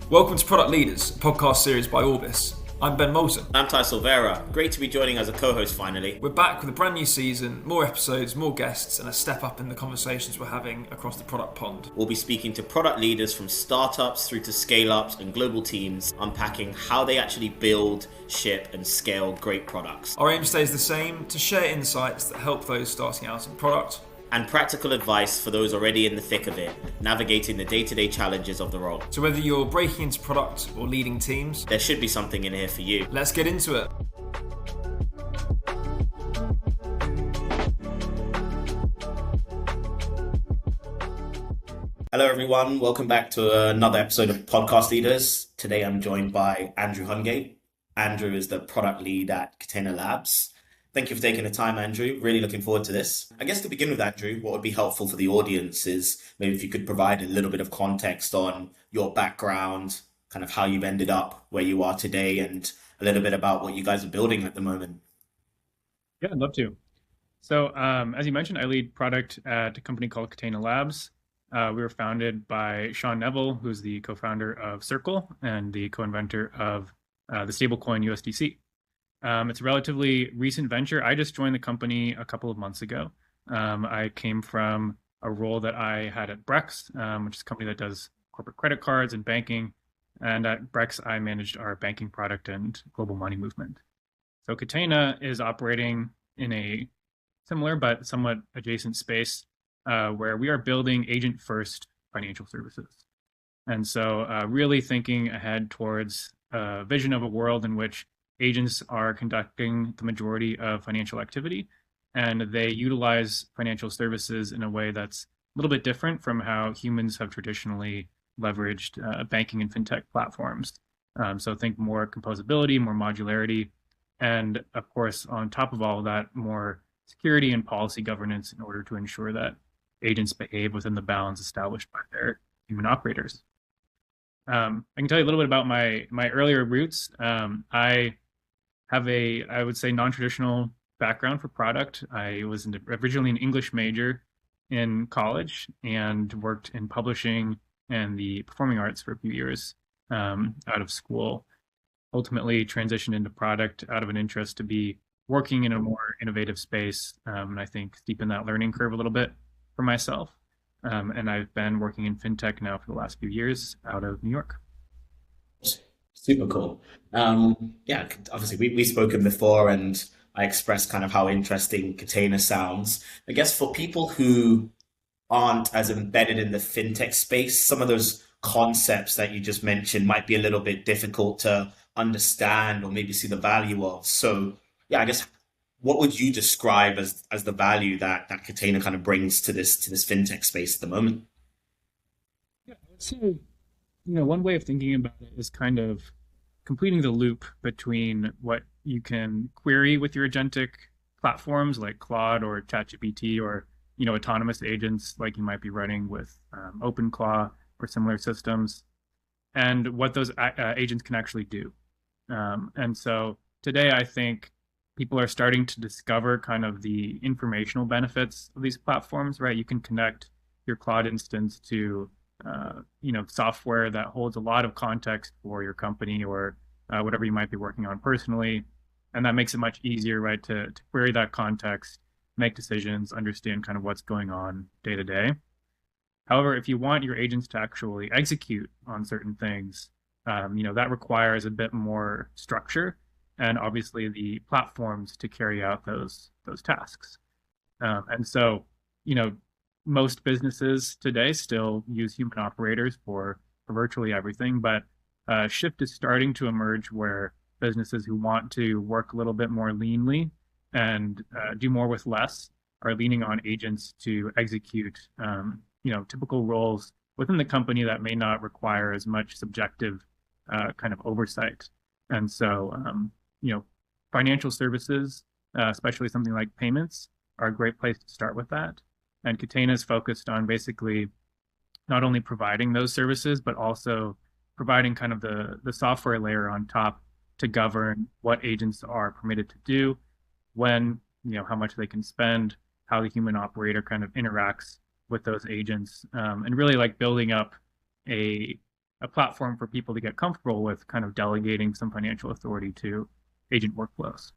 Welcome to Product Leaders, a podcast series by Orbis. I'm Ben Moulton. I'm Thai Silvera. Great to be joining as a co-host finally. We're back with a brand new season, more episodes, more guests, and a step up in the conversations we're having across the product pond. We'll be speaking to product leaders from startups through to scale-ups and global teams, unpacking how they actually build, ship, and scale great products. Our aim stays the same, to share insights that help those starting out in product, and practical advice for those already in the thick of it, navigating the day-to-day challenges of the role. So whether you're breaking into product or leading teams, there should be something in here for you. Let's get into it. Hello everyone, welcome back to another episode of Podcast Leaders. Today I'm joined by Andrew Hungate. Andrew is the product lead at Catena Labs. Thank you for taking the time, Andrew. Really looking forward to this. I guess to begin with, Andrew, what would be helpful for the audience is maybe if you could provide a little bit of context on your background, kind of how you've ended up where you are today, and a little bit about what you guys are building at the moment. Yeah, I'd love to. So as you mentioned, I lead product at a company called Catena Labs. We were founded by Sean Neville, who's the co-founder of Circle and the co-inventor of the stablecoin USDC. It's a relatively recent venture. I just joined the company a couple of months ago. I came from a role that I had at Brex, which is a company that does corporate credit cards and banking. And at Brex, I managed our banking product and global money movement. So Catena is operating in a similar but somewhat adjacent space where we are building agent-first financial services. And so really thinking ahead towards a vision of a world in which agents are conducting the majority of financial activity, and they utilize financial services in a way that's a little bit different from how humans have traditionally leveraged banking and fintech platforms. So think more composability, more modularity, and of course, on top of all of that, more security and policy governance in order to ensure that agents behave within the bounds established by their human operators. I can tell you a little bit about my earlier roots. I have I would say, non-traditional background for product. I was originally an English major in college and worked in publishing and the performing arts for a few years out of school. Ultimately transitioned into product out of an interest to be working in a more innovative space, and I think steepen that learning curve a little bit for myself. And I've been working in fintech now for the last few years out of New York. Super cool. Yeah, obviously we've spoken before and I expressed kind of how interesting Catena sounds. I guess for people who aren't as embedded in the fintech space, some of those concepts that you just mentioned might be a little bit difficult to understand or maybe see the value of. So yeah, I guess what would you describe as the value that Catena kind of brings to this fintech space at the moment? Yeah, I would say, one way of thinking about it is kind of completing the loop between what you can query with your agentic platforms like Claude or ChatGPT, or autonomous agents like you might be running with OpenClaw or similar systems, and what those agents can actually do. And so today, I think people are starting to discover kind of the informational benefits of these platforms, right? You can connect your Claude instance to software that holds a lot of context for your company or whatever you might be working on personally. And that makes it much easier, right, to query that context, make decisions, understand kind of what's going on day to day. However, if you want your agents to actually execute on certain things, that requires a bit more structure and obviously the platforms to carry out those tasks. And so, most businesses today still use human operators for virtually everything, but a shift is starting to emerge where businesses who want to work a little bit more leanly and do more with less are leaning on agents to execute, typical roles within the company that may not require as much subjective kind of oversight. And so, financial services, especially something like payments, are a great place to start with that. And Catena is focused on basically not only providing those services, but also providing kind of the software layer on top to govern what agents are permitted to do, when, how much they can spend, how the human operator kind of interacts with those agents, and really like building up a a platform for people to get comfortable with kind of delegating some financial authority to agent workflows.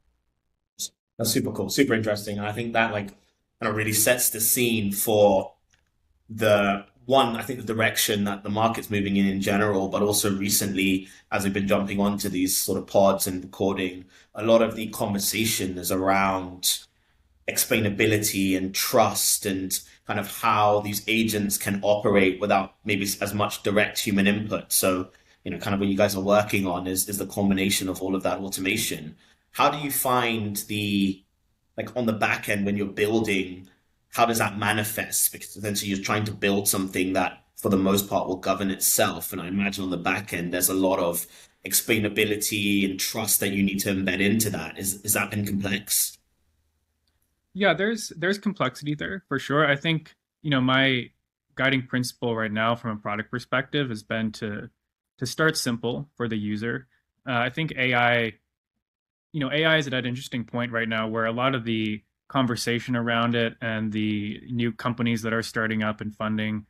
That's super cool, super interesting. And I think that like kind of really sets the scene for I think the direction that the market's moving in general, but also recently, as we've been jumping onto these sort of pods and recording, a lot of the conversation is around explainability and trust and kind of how these agents can operate without maybe as much direct human input. So, kind of what you guys are working on is the combination of all of that automation. How do you find like on the back end when you're building, how does that manifest? Because essentially you're trying to build something that for the most part will govern itself. And I imagine on the back end, there's a lot of explainability and trust that you need to embed into that. Is that been complex? Yeah, there's complexity there for sure. I think, my guiding principle right now from a product perspective has been to start simple for the user. I think AI is at an interesting point right now where a lot of the conversation around it and the new companies that are starting up and funding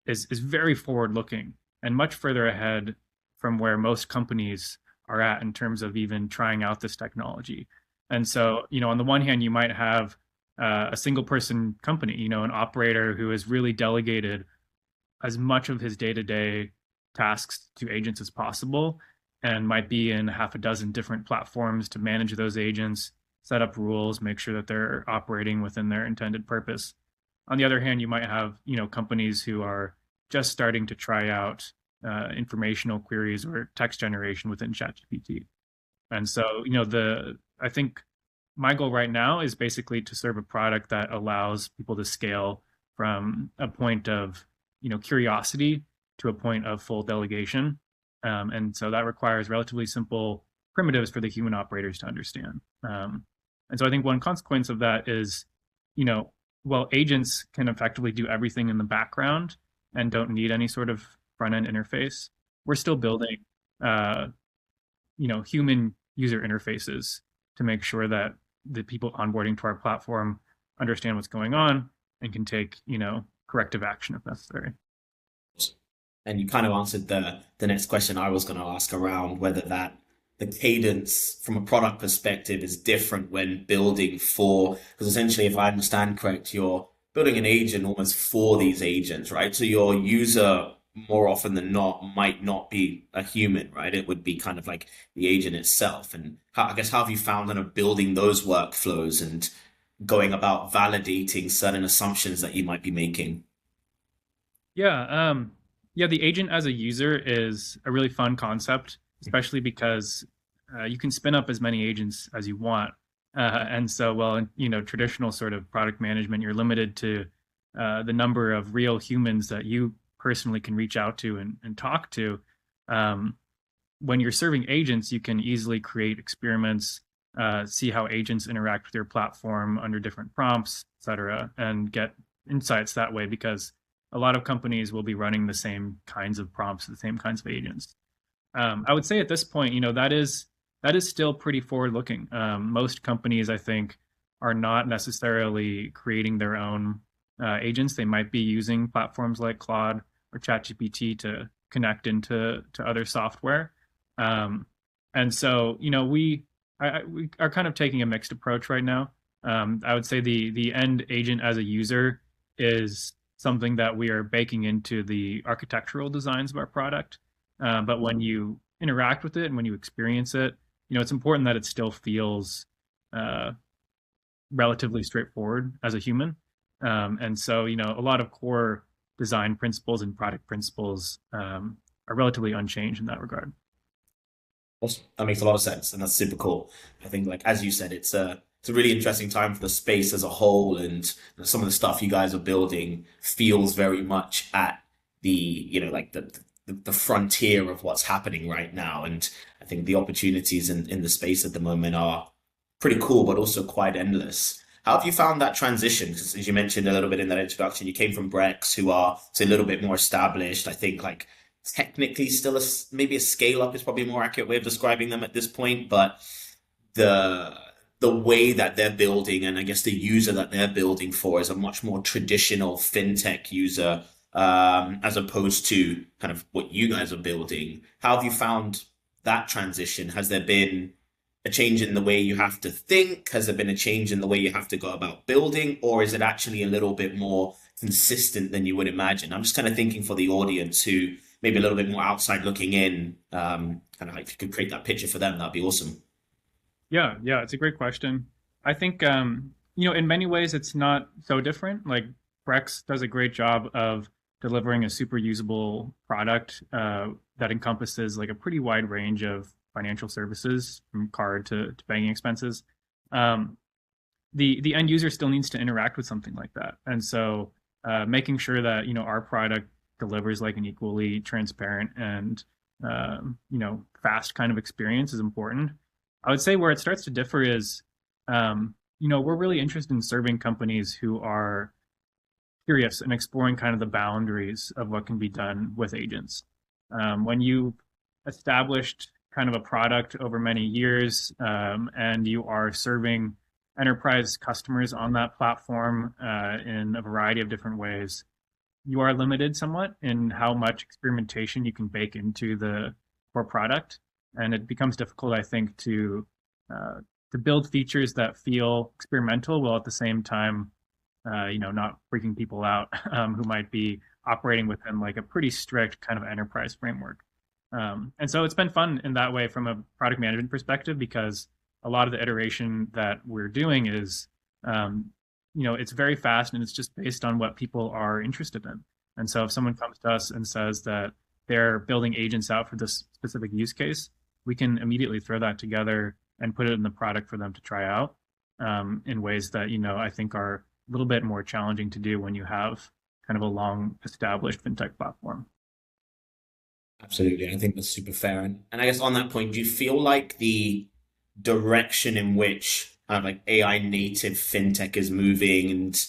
is very forward looking and much further ahead from where most companies are at in terms of even trying out this technology. And so, on the one hand, you might have a single person company, an operator who has really delegated as much of his day-to-day tasks to agents as possible and might be in half a dozen different platforms to manage those agents, set up rules, make sure that they're operating within their intended purpose. On the other hand, you might have, companies who are just starting to try out informational queries or text generation within ChatGPT. And so, I think my goal right now is basically to serve a product that allows people to scale from a point of, curiosity to a point of full delegation. And so that requires relatively simple primitives for the human operators to understand. And so I think one consequence of that is, while agents can effectively do everything in the background and don't need any sort of front end interface, we're still building, human user interfaces to make sure that the people onboarding to our platform understand what's going on and can take, corrective action if necessary. And you kind of answered the next question I was going to ask around whether the cadence from a product perspective is different when building because essentially, if I understand correct, you're building an agent almost for these agents, right? So your user more often than not might not be a human, right? It would be kind of like the agent itself. And how have you found kind of building those workflows and going about validating certain assumptions that you might be making? Yeah, the agent as a user is a really fun concept, especially because you can spin up as many agents as you want. And so, traditional sort of product management, you're limited to the number of real humans that you personally can reach out to and talk to. When you're serving agents, you can easily create experiments, see how agents interact with your platform under different prompts, et cetera, and get insights that way because a lot of companies will be running the same kinds of prompts, the same kinds of agents. I would say at this point, that is still pretty forward looking. Most companies, I think, are not necessarily creating their own agents. They might be using platforms like Claude or ChatGPT to connect into other software. And so, we are kind of taking a mixed approach right now. I would say the end agent as a user is something that we are baking into the architectural designs of our product. But when you interact with it and when you experience it, it's important that it still feels relatively straightforward as a human. And so, a lot of core design principles and product principles are relatively unchanged in that regard. Awesome. That makes a lot of sense, and that's super cool. I think, like as you said, it's a really interesting time for the space as a whole, and some of the stuff you guys are building feels very much at the the frontier of what's happening right now. And I think the opportunities in the space at the moment are pretty cool, but also quite endless. How have you found that transition? Because as you mentioned a little bit in that introduction, you came from Brex, who are a little bit more established. I think like technically still maybe a scale up is probably a more accurate way of describing them at this point, but the way that they're building and I guess the user that they're building for is a much more traditional fintech user as opposed to kind of what you guys are building. How have you found that transition? Has there been a change in the way you have to think? Has there been a change in the way you have to go about building? Or is it actually a little bit more consistent than you would imagine? I'm just kind of thinking for the audience who maybe a little bit more outside looking in, kind of like if you could create that picture for them, that'd be awesome. Yeah, it's a great question. I think in many ways it's not so different. Like Brex does a great job of delivering a super usable product that encompasses like a pretty wide range of financial services from card to banking expenses. Um, the end user still needs to interact with something like that, and so making sure that our product delivers like an equally transparent and fast kind of experience is important. I would say where it starts to differ is we're really interested in serving companies who are curious and exploring kind of the boundaries of what can be done with agents. When you've established kind of a product over many years and you are serving enterprise customers on that platform in a variety of different ways, you are limited somewhat in how much experimentation you can bake into the core product. And it becomes difficult, I think, to build features that feel experimental while at the same time not freaking people out who might be operating within like a pretty strict kind of enterprise framework. And so it's been fun in that way from a product management perspective because a lot of the iteration that we're doing is, it's very fast and it's just based on what people are interested in. And so if someone comes to us and says that they're building agents out for this specific use case, we can immediately throw that together and put it in the product for them to try out in ways that, I think are a little bit more challenging to do when you have kind of a long established fintech platform. Absolutely. I think that's super fair. And I guess on that point, do you feel like the direction in which kind of like AI native fintech is moving and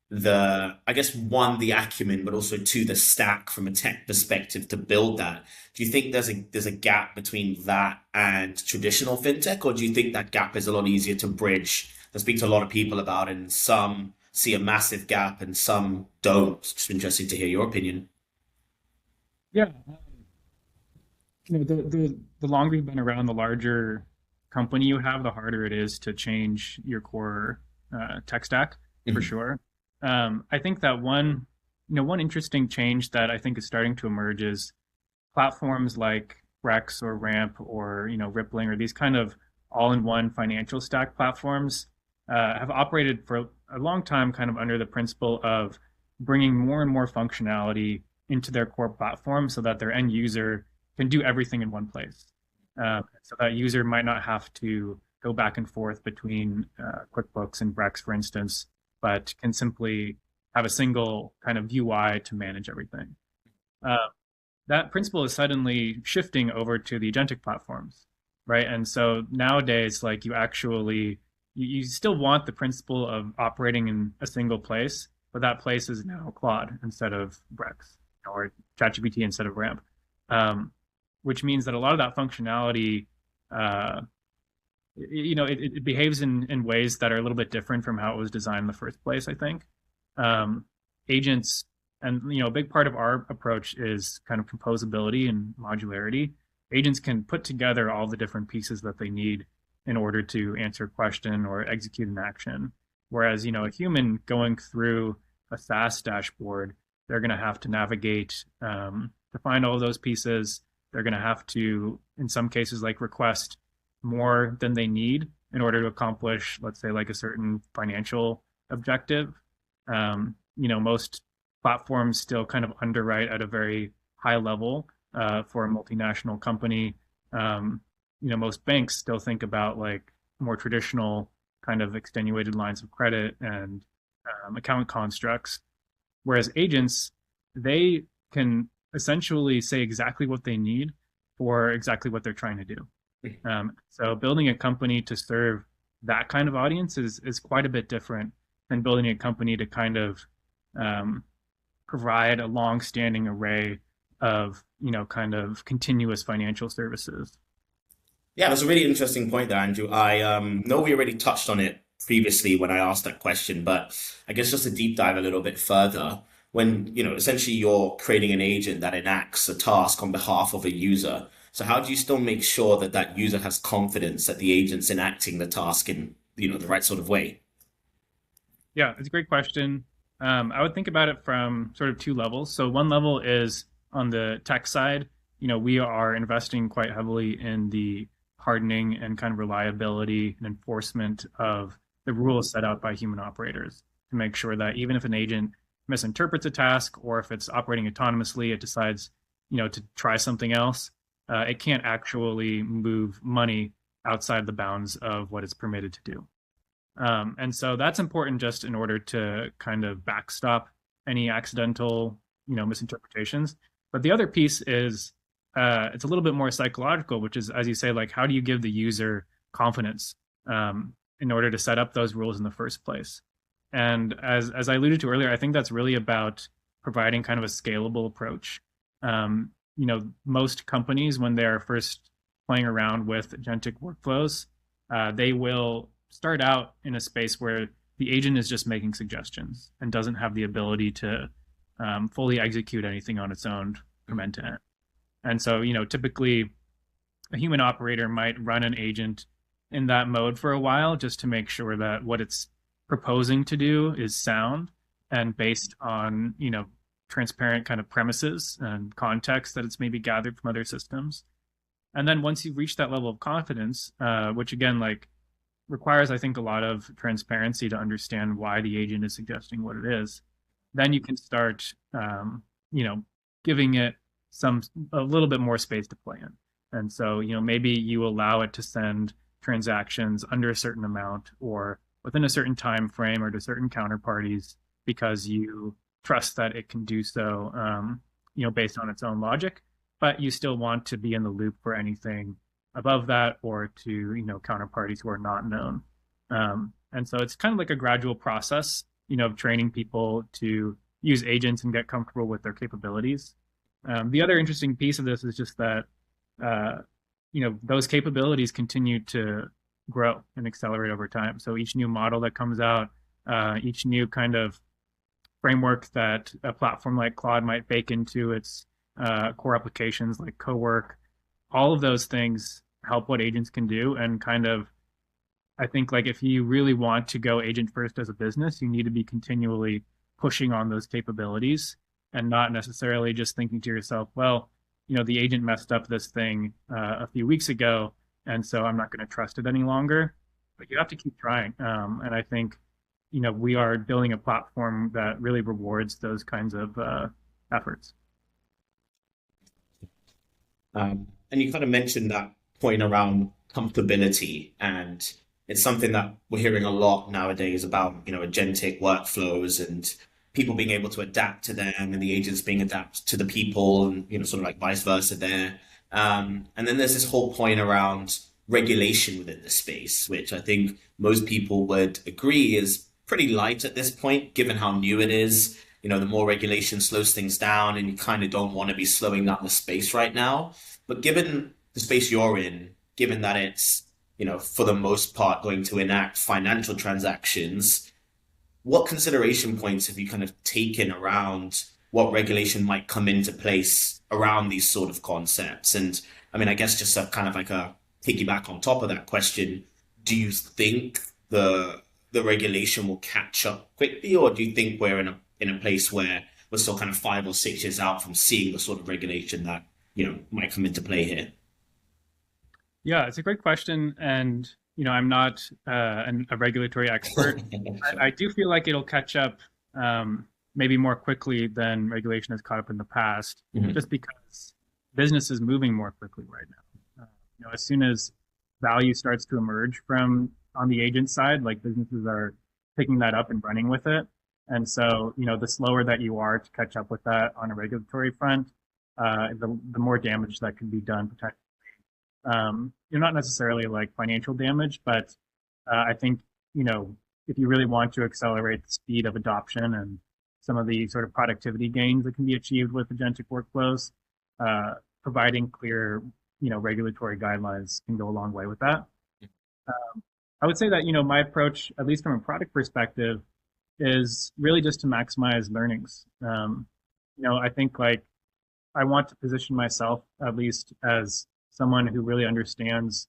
I guess one, the acumen, but also two, the stack from a tech perspective to build that. Do you think there's a gap between that and traditional fintech, or do you think that gap is a lot easier to bridge? I speak to a lot of people about it, and some see a massive gap and some don't. It's just interesting to hear your opinion. Yeah. The longer you've been around, the larger company you have, the harder it is to change your core tech stack for sure. I think that one interesting change that I think is starting to emerge is platforms like Brex or Ramp or Rippling or these kind of all-in-one financial stack platforms have operated for a long time kind of under the principle of bringing more and more functionality into their core platform so that their end user can do everything in one place. So that user might not have to go back and forth between QuickBooks and Brex, for instance, but can simply have a single kind of UI to manage everything. That principle is suddenly shifting over to the agentic platforms, right? And so nowadays, like you still want the principle of operating in a single place, but that place is now Claude instead of Brex or ChatGPT instead of Ramp, which means that a lot of that functionality it behaves in ways that are a little bit different from how it was designed in the first place, I think. Agents, and a big part of our approach is kind of composability and modularity. Agents can put together all the different pieces that they need in order to answer a question or execute an action. Whereas, a human going through a SaaS dashboard, they're going to have to navigate to find all of those pieces. They're going to have to, in some cases, like request more than they need in order to accomplish, let's say, like a certain financial objective. Most platforms still kind of underwrite at a very high level for a multinational company. Most banks still think about like more traditional kind of extenuated lines of credit and account constructs, whereas agents, they can essentially say exactly what they need for exactly what they're trying to do. So building a company to serve that kind of audience is quite a bit different than building a company to kind of provide a long-standing array of kind of continuous financial services. Yeah, that's a really interesting point there, Andrew. I know we already touched on it previously when I asked that question, but I guess just to deep dive a little bit further, when, essentially you're creating an agent that enacts a task on behalf of a user. So how do you still make sure that that user has confidence that the agent's enacting the task in, the right sort of way? Yeah, it's a great question. I would think about it from sort of two levels. So one level is on the tech side. We are investing quite heavily in the hardening and kind of reliability and enforcement of the rules set out by human operators to make sure that even if an agent misinterprets a task or if it's operating autonomously, it decides, to try something else, it can't actually move money outside the bounds of what it's permitted to do. And so that's important just in order to kind of backstop any accidental, misinterpretations. But the other piece is it's a little bit more psychological, which is, as you say, like how do you give the user confidence in order to set up those rules in the first place? And as I alluded to earlier, I think that's really about providing kind of a scalable approach. Most companies, when they're first playing around with agentic workflows, they will start out in a space where the agent is just making suggestions and doesn't have the ability to fully execute anything on its own from end to end. And so, typically a human operator might run an agent in that mode for a while just to make sure that what it's proposing to do is sound and based on, transparent kind of premises and context that it's maybe gathered from other systems. And then once you've reached that level of confidence, which again, like requires, I think, a lot of transparency to understand why the agent is suggesting what it is, then you can start, giving it a little bit more space to play in. And so, maybe you allow it to send transactions under a certain amount or within a certain time frame or to certain counterparties because you trust that it can do so, based on its own logic, but you still want to be in the loop for anything above that or to, counterparties who are not known. And so it's kind of like a gradual process, of training people to use agents and get comfortable with their capabilities. The other interesting piece of this is just that, those capabilities continue to grow and accelerate over time. So each new model that comes out, each new kind of framework that a platform like Claude might bake into its core applications like Cowork, all of those things help what agents can do. And kind of, I think like if you really want to go agent first as a business, you need to be continually pushing on those capabilities and not necessarily just thinking to yourself, well, the agent messed up this thing a few weeks ago, and so I'm not going to trust it any longer. But you have to keep trying. And I think, we are building a platform that really rewards those kinds of efforts. And you kind of mentioned that point around comfortability, and it's something that we're hearing a lot nowadays about, agentic workflows and people being able to adapt to them and the agents being adapted to the people and, sort of like vice versa there. And then there's this whole point around regulation within the space, which I think most people would agree is pretty light at this point, given how new it is. The more regulation slows things down and you kind of don't want to be slowing down the space right now. But given the space you're in, given that it's, for the most part going to enact financial transactions, what consideration points have you kind of taken around what regulation might come into place around these sort of concepts? And I mean, I guess just a kind of like a piggyback on top of that question, do you think the regulation will catch up quickly, or do you think we're in a place where we're still kind of 5 or 6 years out from seeing the sort of regulation that, might come into play here? Yeah, it's a great question. And, I'm not a regulatory expert. I do feel like it'll catch up maybe more quickly than regulation has caught up in the past, just because business is moving more quickly right now. As soon as value starts to emerge from on the agent side, like businesses are picking that up and running with it. And so, the slower that you are to catch up with that on a regulatory front, the more damage that can be done potentially. Not necessarily like financial damage, but I think, if you really want to accelerate the speed of adoption and some of the sort of productivity gains that can be achieved with agentic workflows, providing clear, regulatory guidelines can go a long way with that. I would say that, my approach, at least from a product perspective, is really just to maximize learnings. I think like I want to position myself at least as someone who really understands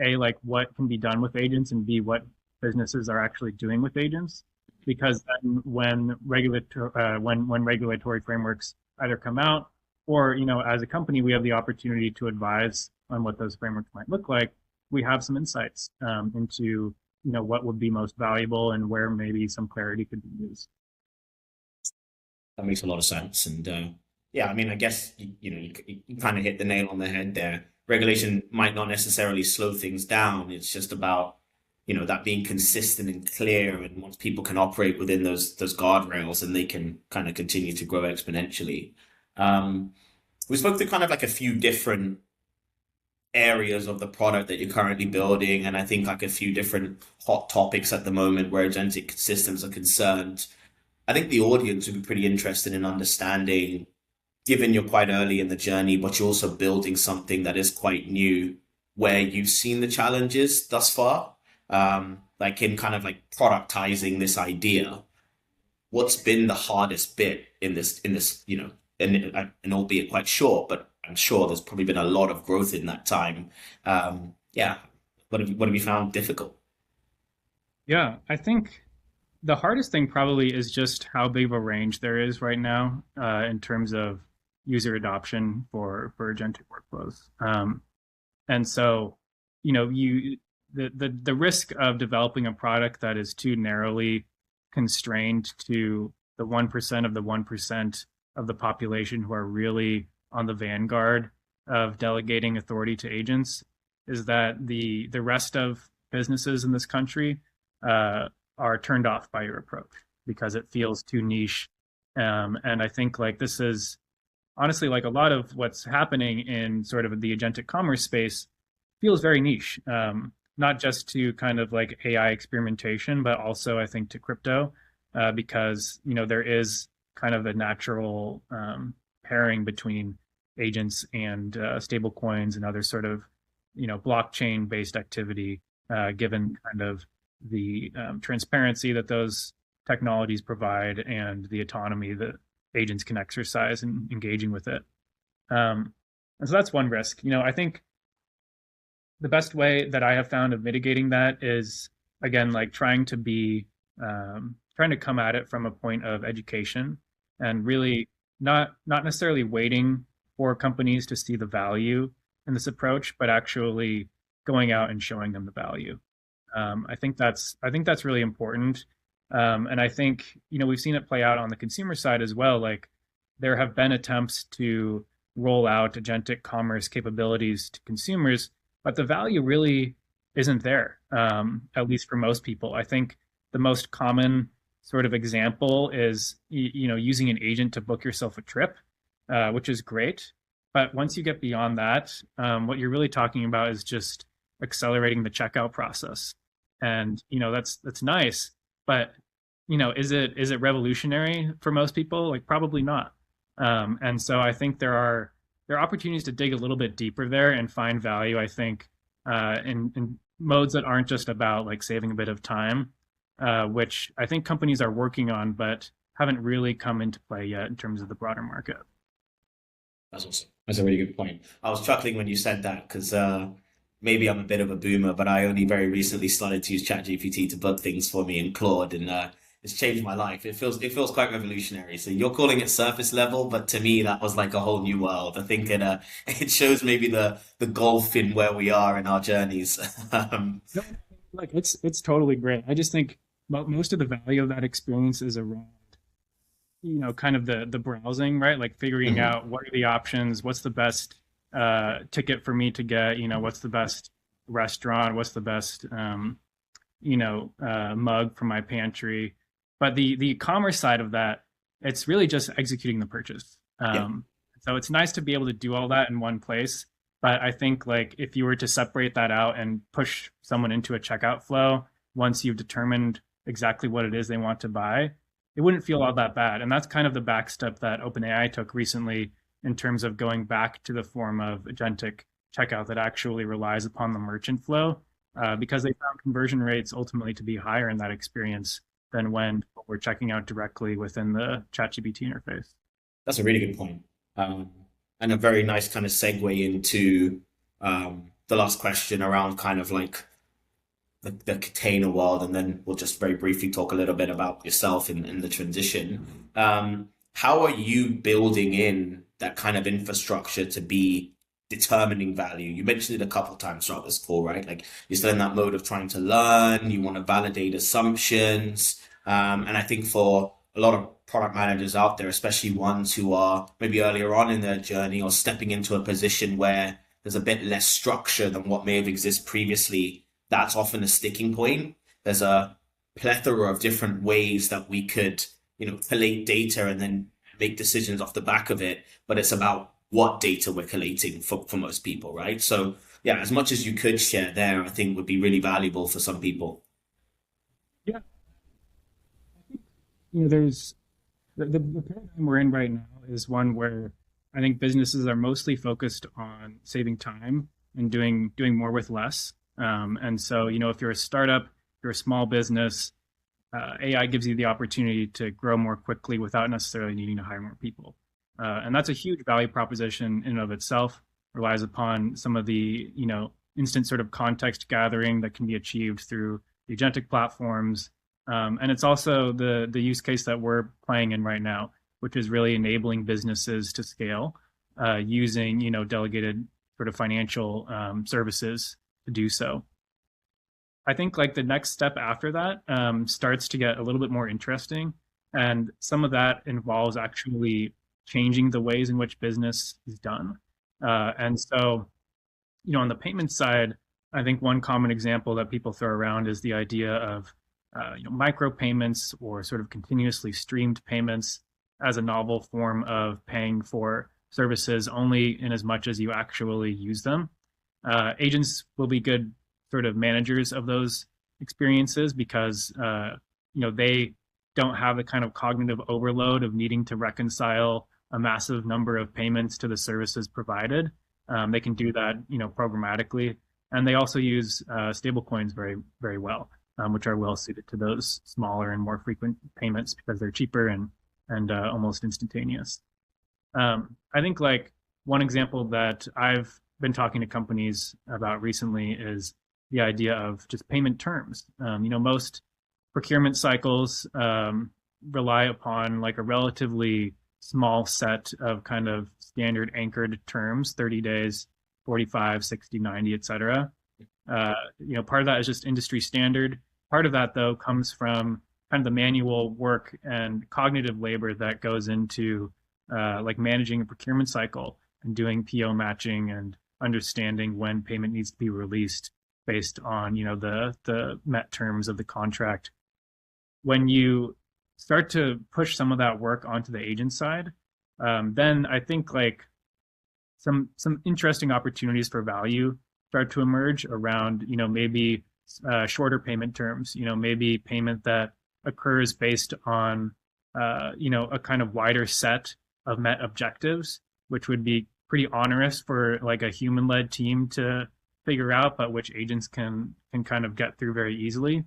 A, like what can be done with agents, and B, what businesses are actually doing with agents. Because then when regulatory frameworks either come out, or as a company we have the opportunity to advise on what those frameworks might look like, we have some insights into what would be most valuable and where maybe some clarity could be used. That makes a lot of sense. And yeah, I mean, I guess you kind of hit the nail on the head there. Regulation might not necessarily slow things down. It's just about that being consistent and clear, and once people can operate within those guardrails, and they can kind of continue to grow exponentially. Um, we spoke to kind of like a few different areas of the product that you're currently building, and I think like a few different hot topics at the moment where agentic systems are concerned. I think the audience would be pretty interested in understanding, given you're quite early in the journey, but you're also building something that is quite new, where you've seen the challenges thus far, like in kind of like productizing this idea. What's been the hardest bit in this, and albeit quite short, but I'm sure there's probably been a lot of growth in that time. Yeah, what have you found difficult? Yeah, I think the hardest thing probably is just how big of a range there is right now in terms of user adoption for agentic workflows. And so, you the risk of developing a product that is too narrowly constrained to the 1% of the 1% of the population who are really on the vanguard of delegating authority to agents is that the rest of businesses in this country are turned off by your approach because it feels too niche. And I think like this is honestly like a lot of what's happening in sort of the agentic commerce space feels very niche, not just to kind of like AI experimentation, but also I think to crypto, because there is kind of a natural pairing between agents and stable coins and other sort of blockchain based activity, given kind of the transparency that those technologies provide and the autonomy that agents can exercise in engaging with it. And so that's one risk. I think the best way that I have found of mitigating that is, again, like trying to come at it from a point of education, and really not necessarily waiting for companies to see the value in this approach, but actually going out and showing them the value. I think that's really important. And I think we've seen it play out on the consumer side as well. Like there have been attempts to roll out agentic commerce capabilities to consumers, but the value really isn't there, at least for most people. I think the most common sort of example is using an agent to book yourself a trip, which is great. But once you get beyond that, what you're really talking about is just accelerating the checkout process. And that's nice, but is it revolutionary for most people? Like probably not. And so I think there are opportunities to dig a little bit deeper there and find value, I think, in modes that aren't just about like saving a bit of time, which I think companies are working on, but haven't really come into play yet in terms of the broader market. That's awesome. That's a really good point. I was chuckling when you said that because maybe I'm a bit of a boomer, but I only very recently started to use ChatGPT to bug things for me in Claude, and it's changed my life. It feels quite revolutionary. So you're calling it surface level, but to me that was like a whole new world. I think it it shows maybe the gulf in where we are in our journeys. No, like it's totally great. I just think most of the value of that experience is around kind of the browsing, right? Like figuring Mhm. out what are the options, what's the best ticket for me to get, what's the best restaurant, what's the best mug for my pantry. But the commerce side of that, it's really just executing the purchase. Yeah. So it's nice to be able to do all that in one place. But I think like if you were to separate that out and push someone into a checkout flow once you've determined exactly what it is they want to buy, it wouldn't feel all that bad. And that's kind of the back step that OpenAI took recently in terms of going back to the form of agentic checkout that actually relies upon the merchant flow, because they found conversion rates ultimately to be higher in that experience than when we're checking out directly within the ChatGPT interface. That's a really good point. And a very nice kind of segue into the last question around kind of like the Catena world, and then we'll just very briefly talk a little bit about yourself in the transition. How are you building in that kind of infrastructure to be determining value? You mentioned it a couple of times throughout this call, right? Like you're still in that mode of trying to learn, you want to validate assumptions. And I think for a lot of product managers out there, especially ones who are maybe earlier on in their journey or stepping into a position where there's a bit less structure than what may have existed previously, that's often a sticking point. There's a plethora of different ways that we could, collate data and then make decisions off the back of it. But it's about what data we're collating for most people, right? So yeah, as much as you could share there, I think would be really valuable for some people. Yeah, there's the paradigm we're in right now is one where I think businesses are mostly focused on saving time and doing more with less. And so, if you're a startup, you're a small business, AI gives you the opportunity to grow more quickly without necessarily needing to hire more people. And that's a huge value proposition in and of itself, relies upon some of the, instant sort of context gathering that can be achieved through the agentic platforms. And it's also the use case that we're playing in right now, which is really enabling businesses to scale using, delegated sort of financial services to do so. I think like the next step after that starts to get a little bit more interesting. And some of that involves actually changing the ways in which business is done. And so, on the payment side, I think one common example that people throw around is the idea of micropayments or sort of continuously streamed payments as a novel form of paying for services only in as much as you actually use them. Agents will be good sort of managers of those experiences because they don't have the kind of cognitive overload of needing to reconcile a massive number of payments to the services provided. They can do that programmatically, and they also use stablecoins very, very well, which are well suited to those smaller and more frequent payments because they're cheaper and almost instantaneous. I think like one example that I've been talking to companies about recently is the idea of just payment terms. Most procurement cycles rely upon like a relatively small set of kind of standard anchored terms, 30 days, 45, 60, 90, et cetera. Part of that is just industry standard. Part of that, though, comes from kind of the manual work and cognitive labor that goes into like managing a procurement cycle and doing PO matching and understanding when payment needs to be released based on the met terms of the contract. When you start to push some of that work onto the agent side, then I think like some interesting opportunities for value start to emerge around maybe shorter payment terms. Maybe payment that occurs based on a kind of wider set of met objectives, which would be pretty onerous for like a human-led team to figure out, but which agents can kind of get through very easily.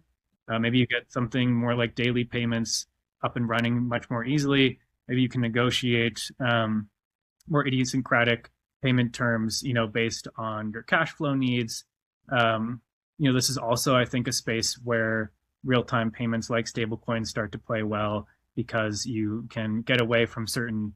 Maybe you get something more like daily payments up and running much more easily. Maybe you can negotiate more idiosyncratic payment terms, based on your cash flow needs. This is also, I think, a space where real-time payments like stablecoins start to play well because you can get away from certain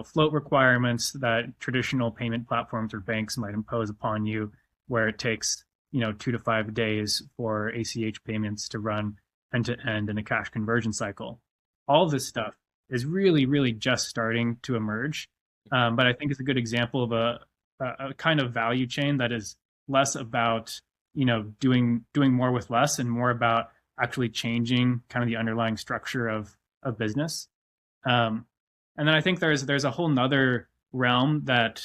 float requirements that traditional payment platforms or banks might impose upon you, where it takes 2 to 5 days for ACH payments to run end to end in a cash conversion cycle. All of this stuff is really, really just starting to emerge, but I think it's a good example of a kind of value chain that is less about doing more with less and more about actually changing kind of the underlying structure of business. And then I think there's a whole nother realm that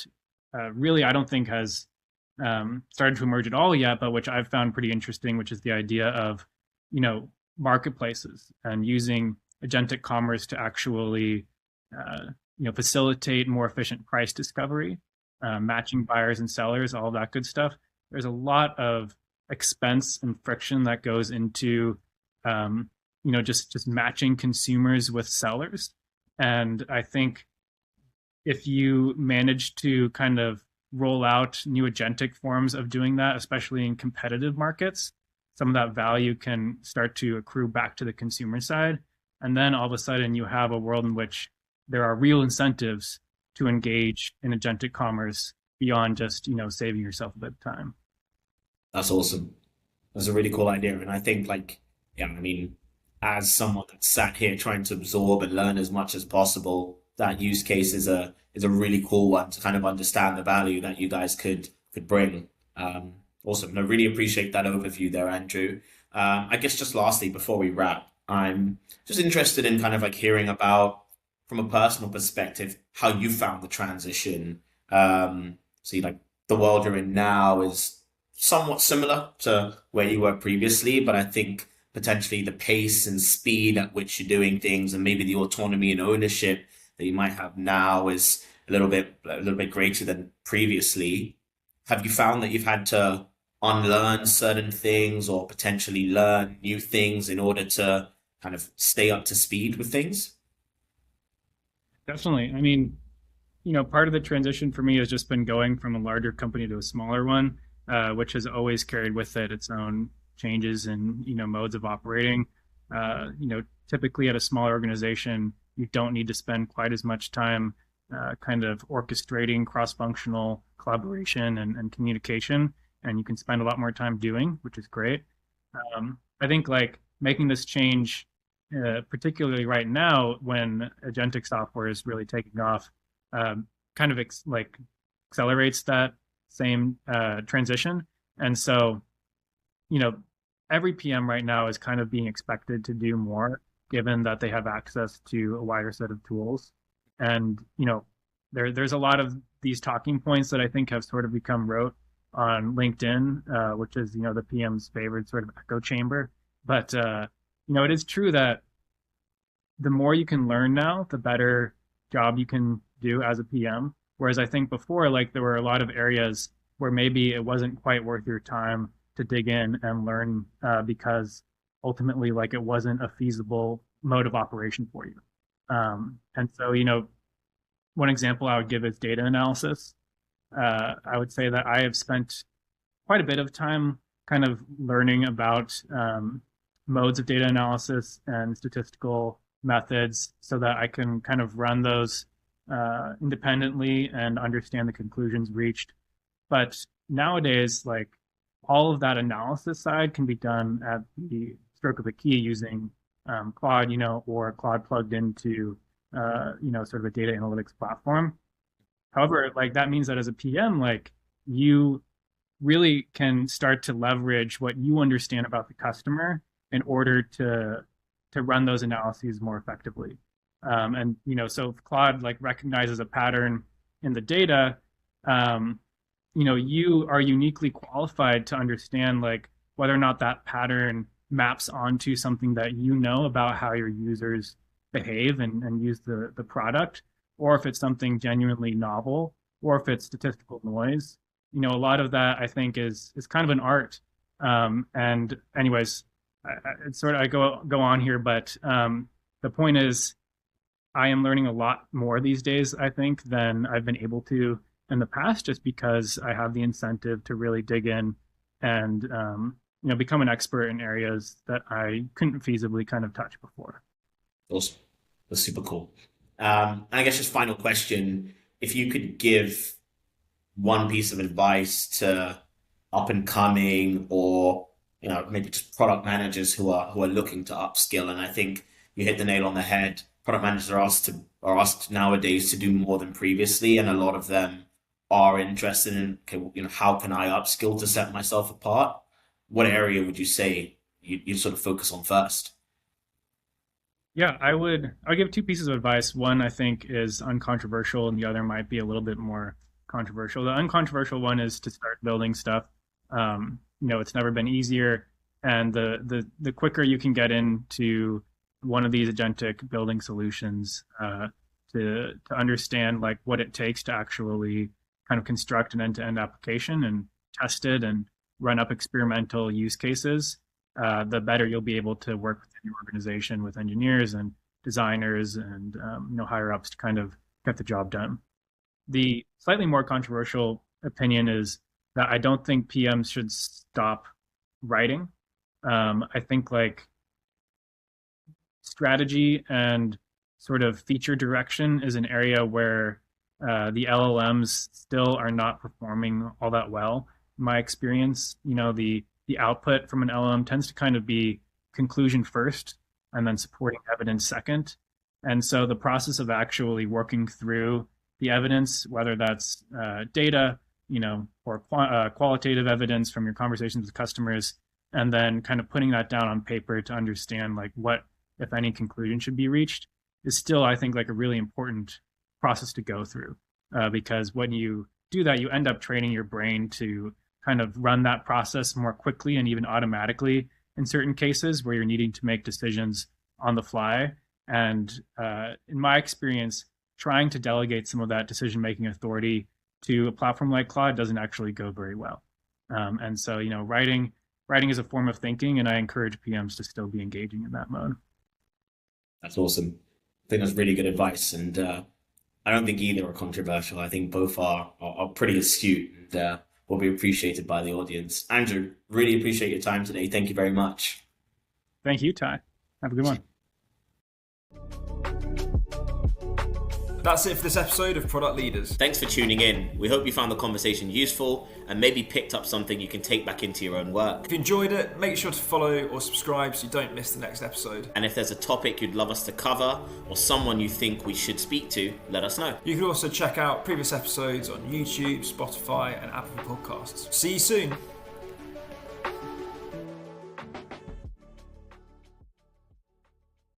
really I don't think has started to emerge at all yet, but which I've found pretty interesting, which is the idea of marketplaces and using agentic commerce to actually facilitate more efficient price discovery, matching buyers and sellers, all that good stuff. There's a lot of expense and friction that goes into just matching consumers with sellers. And I think if you manage to kind of roll out new agentic forms of doing that, especially in competitive markets, some of that value can start to accrue back to the consumer side. And then all of a sudden you have a world in which there are real incentives to engage in agentic commerce beyond just, saving yourself a bit of time. That's awesome. That's a really cool idea. And I think like, yeah, I mean, as someone that's sat here trying to absorb and learn as much as possible, that use case is a really cool one to kind of understand the value that you guys could bring. Awesome. No, really appreciate that overview there, Andrew. I guess just lastly, before we wrap, I'm just interested in kind of like hearing about, from a personal perspective, how you found the transition. See, like the world you're in now is somewhat similar to where you were previously, but I think potentially the pace and speed at which you're doing things and maybe the autonomy and ownership that you might have now is a little bit greater than previously. Have you found that you've had to unlearn certain things or potentially learn new things in order to kind of stay up to speed with things? Definitely. I mean, part of the transition for me has just been going from a larger company to a smaller one, which has always carried with it its own changes and modes of operating. Typically at a smaller organization, you don't need to spend quite as much time kind of orchestrating cross-functional collaboration and communication, and you can spend a lot more time doing, which is great. I think like making this change, particularly right now when agentic software is really taking off, kind of like accelerates that same transition. And so, you know, every PM right now is kind of being expected to do more, given that they have access to a wider set of tools. And, there's a lot of these talking points that I think have sort of become rote on LinkedIn, which is, the PM's favorite sort of echo chamber. But, it is true that the more you can learn now, the better job you can do as a PM. Whereas I think before, like there were a lot of areas where maybe it wasn't quite worth your time to dig in and learn because ultimately, like it wasn't a feasible mode of operation for you. And so, one example I would give is data analysis. I would say that I have spent quite a bit of time kind of learning about modes of data analysis and statistical methods so that I can kind of run those independently and understand the conclusions reached. But nowadays, like all of that analysis side can be done at the stroke of a key using Claude, or Claude plugged into, sort of a data analytics platform. However, like that means that as a PM, like you really can start to leverage what you understand about the customer in order to run those analyses more effectively. And so if Claude like recognizes a pattern in the data, you are uniquely qualified to understand like whether or not that pattern maps onto something that about how your users behave and use the product, or if it's something genuinely novel, or if it's statistical noise. A lot of that I think is kind of an art. And anyways, I go on here, but the point is, I am learning a lot more these days, I think, than I've been able to in the past, just because I have the incentive to really dig in and become an expert in areas that I couldn't feasibly kind of touch before. Awesome. That's super cool. And I guess just final question, if you could give one piece of advice to up and coming or maybe just product managers who are looking to upskill, and I think you hit the nail on the head. Product managers are asked nowadays to do more than previously, and a lot of them are interested in, okay, how can I upskill to set myself apart? What area would you say you sort of focus on first? Yeah, I'll give two pieces of advice. One I think is uncontroversial, and the other might be a little bit more controversial. The uncontroversial one is to start building stuff. It's never been easier, and the quicker you can get into one of these agentic building solutions, to understand like what it takes to actually kind of construct an end-to-end application and test it and run up experimental use cases, the better you'll be able to work within your organization with engineers and designers and higher ups to kind of get the job done. The slightly more controversial opinion is that I don't think PMs should stop writing. I think like strategy and sort of feature direction is an area where the LLMs still are not performing all that well. In my experience, the output from an LLM tends to kind of be conclusion first and then supporting evidence second. And so the process of actually working through the evidence, whether that's data, or qualitative evidence from your conversations with customers, and then kind of putting that down on paper to understand like what, if any, conclusion should be reached, is still, I think, like a really important process to go through. Because when you do that, you end up training your brain to kind of run that process more quickly and even automatically in certain cases where you're needing to make decisions on the fly. And in my experience, trying to delegate some of that decision-making authority to a platform like Claude doesn't actually go very well. And so, writing is a form of thinking, and I encourage PMs to still be engaging in that mode. That's awesome. I think that's really good advice. And I don't think either are controversial. I think both are pretty astute and will be appreciated by the audience. Andrew, really appreciate your time today. Thank you very much. Thank you, Ty. Have a good one. That's it for this episode of Product Leaders. Thanks for tuning in. We hope you found the conversation useful and maybe picked up something you can take back into your own work. If you enjoyed it, make sure to follow or subscribe so you don't miss the next episode. And if there's a topic you'd love us to cover or someone you think we should speak to, let us know. You can also check out previous episodes on YouTube, Spotify, and Apple Podcasts. See you soon.